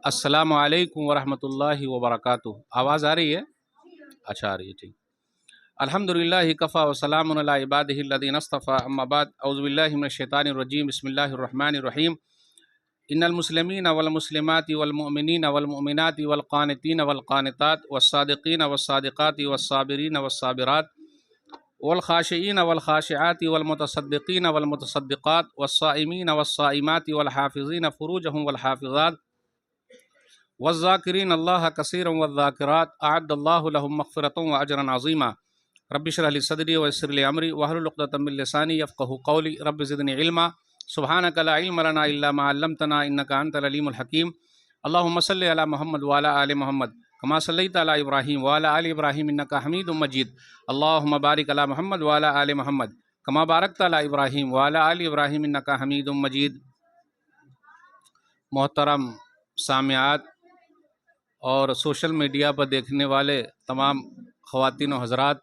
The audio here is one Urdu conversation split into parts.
السلام علیکم ورحمۃ اللہ وبرکاتہ۔ آواز آ رہی ہے؟ اچھا آ رہی ہے، ٹھیک۔ الحمدللہ کفا وسلام علی عبادہ الذین اصطفیٰ، اما بعد، اعوذ باللہ من الشیطان الرجیم، بسم اللہ الرحمن الرحیم۔ ان المسلمین والمسلمات والمؤمنین والمؤمنات والقانتین والقانتات والصادقین والصادقات والصابرین والصابرات والخاشعین والخاشعات والمتصدقین والمتصدقات والصائمین والصائمات والحافظین فروجهم والحافظات والذاکرین اللہ کثیرا والذاکرات اعد اللہ لهم مغفرۃ واجرا عظیما۔ رب اشرح لي صدری ويسر لي امری واحلل عقدۃ من لسانی یفقهوا قولی۔ رب زدنی علما سبحانک لا علم لنا الا ما علمتنا انک انت العلیم الحکیم۔ اللهم صل علی محمد وعلی آل محمد کما صلیت علی ابراہیم وعلی آل ابراہیم انک حمید مجید۔ اللهم بارک علی محمد وعلی آل محمد کما بارکت علی ابراہیم وعلی آل ابراہیم انک حمید مجید۔ محترم سامعات اور سوشل میڈیا پر دیکھنے والے تمام خواتین و حضرات،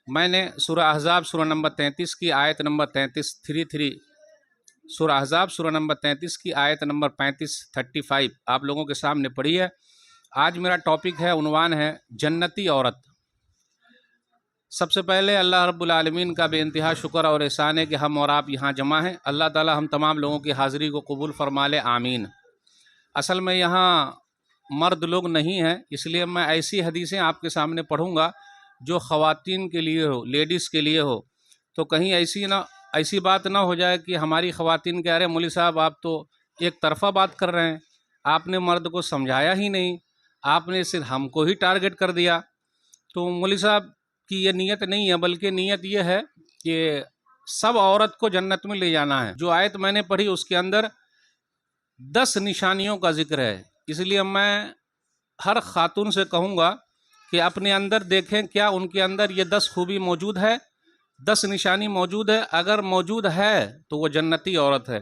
میں نے سورہ احزاب سورہ نمبر 33 کی آیت نمبر 33 سورہ احزاب سورہ نمبر 33 کی آیت نمبر 35 آپ لوگوں کے سامنے پڑھی ہے۔ آج میرا ٹاپک ہے، عنوان ہے جنتی عورت۔ سب سے پہلے اللہ رب العالمین کا بے انتہا شکر اور احسان ہے کہ ہم اور آپ یہاں جمع ہیں۔ اللہ تعالی ہم تمام لوگوں کی حاضری کو قبول فرما لے، آمین۔ اصل میں یہاں مرد لوگ نہیں ہیں، اس لیے میں ایسی حدیثیں آپ کے سامنے پڑھوں گا جو خواتین کے لیے ہو، لیڈیز کے لیے ہو، تو کہیں ایسی بات نہ ہو جائے کہ ہماری خواتین کہہ رہے ہیں مولوی صاحب آپ تو ایک طرفہ بات کر رہے ہیں، آپ نے مرد کو سمجھایا ہی نہیں، آپ نے صرف ہم کو ہی ٹارگٹ کر دیا۔ تو مولوی صاحب کی یہ نیت نہیں ہے، بلکہ نیت یہ ہے کہ سب عورت کو جنت میں لے جانا ہے۔ جو آیت میں نے پڑھی اس کے اندر 10 نشانیوں کا ذکر ہے، اس لیے میں ہر خاتون سے کہوں گا کہ اپنے اندر دیکھیں کیا ان کے اندر یہ 10 خوبی موجود ہے، 10 نشانی موجود ہے۔ اگر موجود ہے تو وہ جنتی عورت ہے۔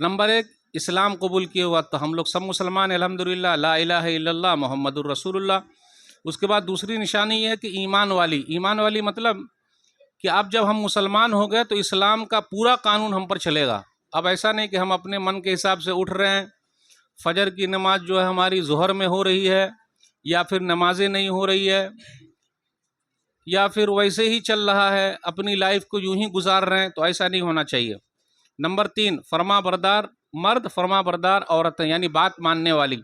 نمبر 1، اسلام قبول کیے ہوا، تو ہم لوگ سب مسلمان الحمدللہ، لا الہ الا اللہ محمد الرسول اللہ۔ اس کے بعد دوسری نشانی یہ ہے کہ ایمان والی مطلب کہ اب جب ہم مسلمان ہو گئے تو اسلام کا پورا قانون ہم پر چلے گا۔ اب ایسا نہیں کہ ہم اپنے من کے حساب سے اٹھ رہے ہیں، فجر کی نماز جو ہے ہماری ظہر میں ہو رہی ہے، یا پھر نمازیں نہیں ہو رہی ہے، یا پھر ویسے ہی چل رہا ہے، اپنی لائف کو یوں ہی گزار رہے ہیں، تو ایسا نہیں ہونا چاہیے۔ نمبر 3، فرما بردار مرد، فرما بردار عورتیں، یعنی بات ماننے والی۔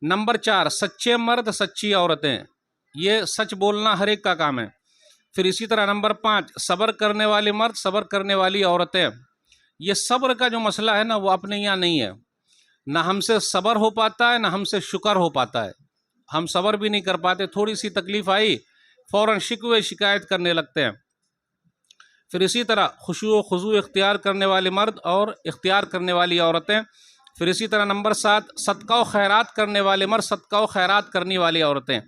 نمبر 4، سچے مرد سچی عورتیں، یہ سچ بولنا ہر ایک کا کام ہے۔ پھر اسی طرح نمبر 5، صبر کرنے والے مرد، صبر کرنے والی عورتیں۔ یہ صبر کا جو مسئلہ ہے نا وہ اپنے یہاں نہیں ہے، نہ ہم سے صبر ہو پاتا ہے، نہ ہم سے شکر ہو پاتا ہے، ہم صبر بھی نہیں کر پاتے، تھوڑی سی تکلیف آئی فوراً شکوے شکایت کرنے لگتے ہیں۔ پھر اسی طرح خشوع و خضوع اختیار کرنے والے مرد اور اختیار کرنے والی عورتیں۔ پھر اسی طرح نمبر 7، صدقہ و خیرات کرنے والے مرد، صدقہ و خیرات کرنے والی عورتیں۔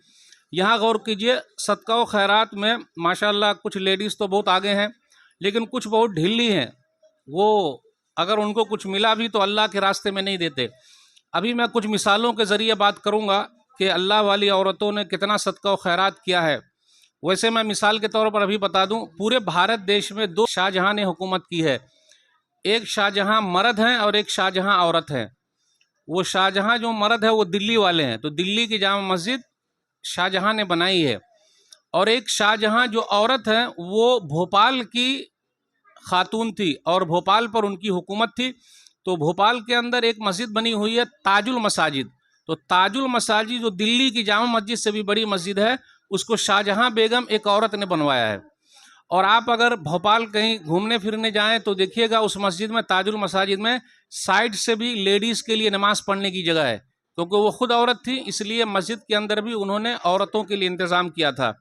یہاں غور کیجئے، صدقہ و خیرات میں ماشاءاللہ کچھ لیڈیز تو بہت آگے ہیں، لیکن کچھ بہت ڈھیلی ہیں، وہ اگر ان کو کچھ ملا بھی تو اللہ کے راستے میں نہیں دیتے۔ ابھی میں کچھ مثالوں کے ذریعے بات کروں گا کہ اللہ والی عورتوں نے کتنا صدقہ و خیرات کیا ہے۔ ویسے میں مثال کے طور پر ابھی بتا دوں، پورے بھارت دیش میں 2 شاہجہاں نے حکومت کی ہے، ایک شاہجہاں مرد ہیں اور ایک شاہجہاں عورت ہے۔ وہ شاہجہاں جو مرد ہے وہ دلی والے ہیں، تو دلی کی جامع مسجد شاہجہاں نے بنائی ہے، اور ایک شاہجہاں جو عورت ہے وہ بھوپال کی خاتون تھی اور بھوپال پر ان کی حکومت تھی۔ تو بھوپال کے اندر ایک مسجد بنی ہوئی ہے تاج المساجد، تو تاج المساجد جو دلی کی جامع مسجد سے بھی بڑی مسجد ہے، اس کو شاہجہاں بیگم ایک عورت نے بنوایا ہے۔ اور آپ اگر بھوپال کہیں گھومنے پھرنے جائیں تو دیکھیے گا اس مسجد میں، تاج المساجد میں، سائڈ سے بھی لیڈیز کے لیے نماز پڑھنے کی جگہ ہے، کیونکہ وہ خود عورت تھی، اس لیے مسجد کے اندر بھی انہوں نے عورتوں کے لیے انتظام کیا تھا۔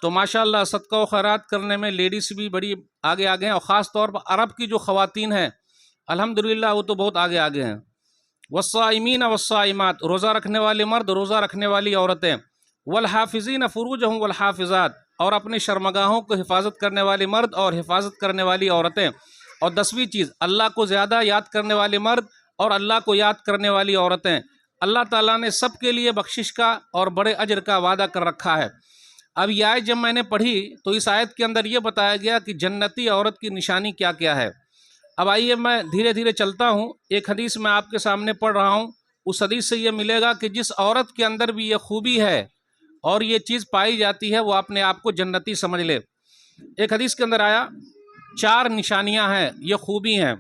تو ماشاءاللہ صدقہ و خیرات کرنے میں لیڈیز بھی بڑی آگے ہیں، اور خاص طور پر عرب کی جو خواتین ہیں الحمدللہ وہ تو بہت آگے ہیں۔ والصائمین والصائمات، روزہ رکھنے والے مرد، روزہ رکھنے والی عورتیں۔ والحافظین فروجہم والحافظات، اور اپنی شرمگاہوں کو حفاظت کرنے والے مرد اور حفاظت کرنے والی عورتیں۔ اور 10ویں چیز، اللہ کو زیادہ یاد کرنے والے مرد اور اللہ کو یاد کرنے والی عورتیں۔ اللہ تعالیٰ نے سب کے لیے بخشش کا اور بڑے اجر کا وعدہ کر رکھا ہے۔ اب یہ آیت جب میں نے پڑھی تو اس آیت کے اندر یہ بتایا گیا کہ جنتی عورت کی نشانی کیا کیا ہے۔ اب آئیے میں دھیرے دھیرے چلتا ہوں، ایک حدیث میں آپ کے سامنے پڑھ رہا ہوں، اس حدیث سے یہ ملے گا کہ جس عورت کے اندر بھی یہ خوبی ہے اور یہ چیز پائی جاتی ہے وہ اپنے آپ کو جنتی سمجھ لے۔ ایک حدیث کے اندر آیا 4 نشانیاں ہیں، یہ خوبی ہیں۔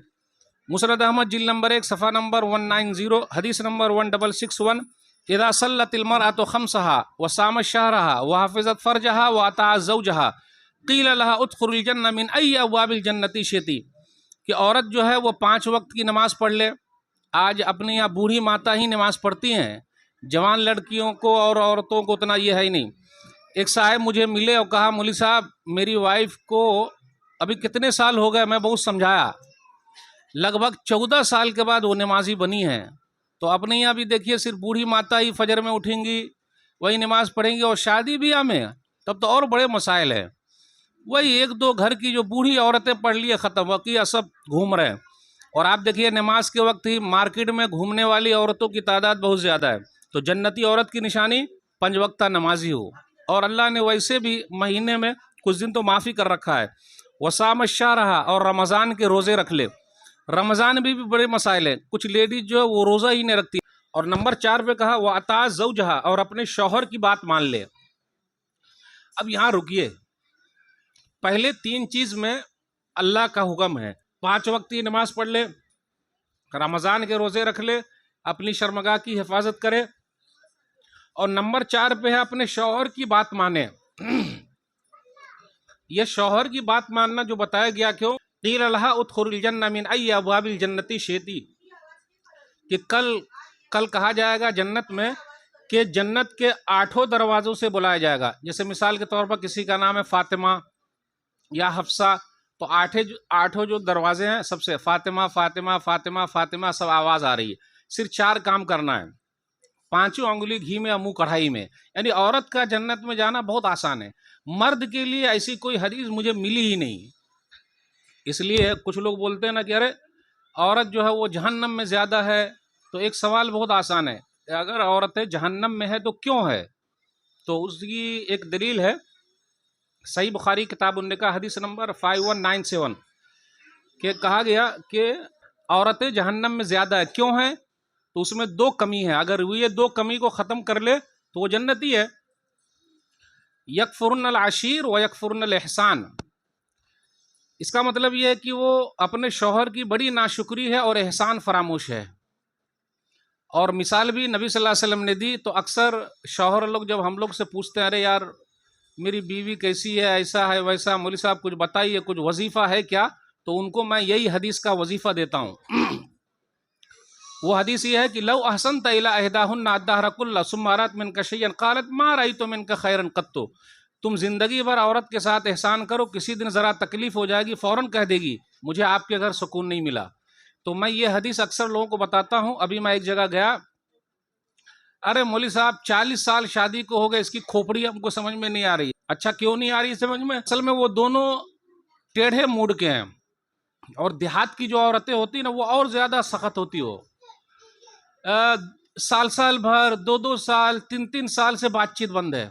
مسند احمد جلد نمبر 1 صفحہ نمبر 190 حدیث نمبر 1661 اذا صلت المرأة خمسها وصامت شهرها وحفظت فرجها واطاعت زوجها قیل لها ادخل الجنة من ای ابواب الجنة شئت، کہ عورت جو ہے وہ 5 وقت کی نماز پڑھ لے۔ آج اپنے یہاں بوڑھی ماتا ہی نماز پڑھتی ہیں، جوان لڑکیوں کو اور عورتوں کو اتنا یہ ہے ہی نہیں۔ ایک صاحب مجھے ملے اور کہا مولوی صاحب میری وائف کو ابھی کتنے سال ہو گئے، میں بہت سمجھایا، لگ بھگ 14 سال کے بعد وہ نمازی بنی ہے۔ تو اپنے یہاں بھی دیکھیے صرف بوڑھی ماتا ہی فجر میں اٹھیں گی، وہی نماز پڑھیں گی، اور شادی بیاہ میں تب تو اور بڑے مسائل ہیں۔ وہی 1-2 گھر کی جو بوڑھی عورتیں پڑھ لیے ختم، باقی سب گھوم رہے ہیں۔ اور آپ دیکھیے نماز کے وقت ہی مارکیٹ میں گھومنے والی عورتوں کی تعداد بہت زیادہ ہے۔ تو جنتی عورت کی نشانی 5 وقتہ نمازی ہو، اور اللہ نے ویسے بھی مہینے میں کچھ دن تو معافی کر رکھا ہے، وصام الشہر، اور رمضان کے روزے رکھ لے۔ رمضان بھی بڑے مسائل ہیں، کچھ لیڈیز جو ہے وہ روزہ ہی نہیں رکھتی۔ اور نمبر 4 پہ کہا وَأَطَاعَتْ زَوْجَهَا، اور اپنے شوہر کی بات مان لے۔ اب یہاں رکیے، پہلے 3 چیز میں اللہ کا حکم ہے، 5 وقت کی نماز پڑھ لے، رمضان کے روزے رکھ لے، اپنی شرمگاہ کی حفاظت کرے، اور نمبر 4 پہ ہے اپنے شوہر کی بات مانے۔ یہ شوہر کی بات ماننا جو بتایا گیا، کیوں قیل لہا ادخل الجنہ من ای ابواب الجنتی شئتی، کہ کل کہا جائے گا جنت میں کہ جنت کے 8 دروازوں سے بلایا جائے گا۔ جیسے مثال کے طور پر کسی کا نام ہے فاطمہ یا حفصہ، تو 8 جو دروازے ہیں سب سے فاطمہ فاطمہ فاطمہ فاطمہ، سب آواز آ رہی ہے۔ صرف 4 کام کرنا ہے، 5 انگلی گھی میں یا منہ کڑھائی میں، یعنی عورت کا جنت میں جانا بہت آسان ہے۔ مرد کے لیے ایسی کوئی حدیث مجھے ملی ہی نہیں۔ اس لیے کچھ لوگ بولتے ہیں نا کہ ارے عورت جو ہے وہ جہنم میں زیادہ ہے، تو ایک سوال بہت آسان ہے، اگر عورتیں جہنم میں ہے تو کیوں ہے؟ تو اس کی ایک دلیل ہے، صحیح بخاری کتاب النکاح حدیث نمبر 5197، کہ کہا گیا کہ عورتیں جہنم میں زیادہ ہے، کیوں ہیں؟ تو اس میں 2 کمی ہے، اگر وہ یہ 2 کمی کو ختم کر لے تو وہ جنتی ہے۔ یکفرن العشیر و یکفرن الاحسان، اس کا مطلب یہ ہے کہ وہ اپنے شوہر کی بڑی ناشکری ہے اور احسان فراموش ہے۔ اور مثال بھی نبی صلی اللہ علیہ وسلم نے دی، تو اکثر شوہر لوگ جب ہم لوگ سے پوچھتے ہیں ارے یار میری بیوی کیسی ہے، ایسا ہے ویسا، مولوی صاحب کچھ بتائیے، کچھ وظیفہ ہے کیا؟ تو ان کو میں یہی حدیث کا وظیفہ دیتا ہوں۔ وہ حدیث یہ ہے کہ لو احسنت الی احداہن الدہر کلہ ثم ارات منک شیئا قالت ما رأیت منک خیرا قط، تم زندگی بھر عورت کے ساتھ احسان کرو، کسی دن ذرا تکلیف ہو جائے گی فوراً کہہ دے گی مجھے آپ کے گھر سکون نہیں ملا۔ تو میں یہ حدیث اکثر لوگوں کو بتاتا ہوں۔ ابھی میں ایک جگہ گیا، ارے مولوی صاحب 40 سال شادی کو ہو گئے، اس کی کھوپڑی ہم کو سمجھ میں نہیں آ رہی۔ اچھا کیوں نہیں آ رہی سمجھ میں؟ اصل میں وہ دونوں ٹیڑھے موڈ کے ہیں، اور دیہات کی جو عورتیں ہوتی ہیں نا وہ اور زیادہ سخت ہوتی ہو، سال بھر 2 سال 3 سال سے بات چیت بند ہے،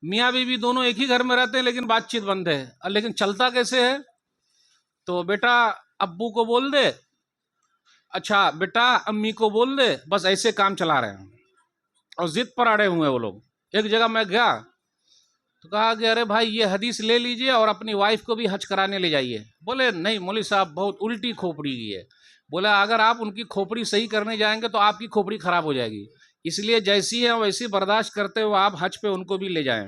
میاں بیوی دونوں ایک ہی گھر میں رہتے ہیں لیکن بات چیت بند ہے۔ لیکن چلتا کیسے ہے؟ تو بیٹا ابو کو بول دے، اچھا بیٹا امی کو بول دے، بس ایسے کام چلا رہے ہیں، اور ضد پر اڑے ہوئے ہیں وہ لوگ۔ ایک جگہ میں گیا تو کہا کہ ارے بھائی یہ حدیث لے لیجئے اور اپنی وائف کو بھی حج کرانے لے جائیے۔ بولے نہیں مولوی صاحب بہت الٹی کھوپڑی کی ہے۔ بولا اگر آپ ان کی کھوپڑی صحیح کرنے جائیں گے تو آپ کی کھوپڑی خراب ہو جائے گی، اس لیے جیسی ہے ویسی برداشت کرتے ہوئے آپ حج پہ ان کو بھی لے جائیں۔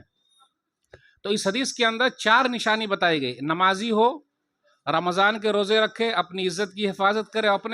تو اس حدیث کے اندر 4 نشانی بتائی گئی، نمازی ہو، رمضان کے روزے رکھے، اپنی عزت کی حفاظت کرے، اپنے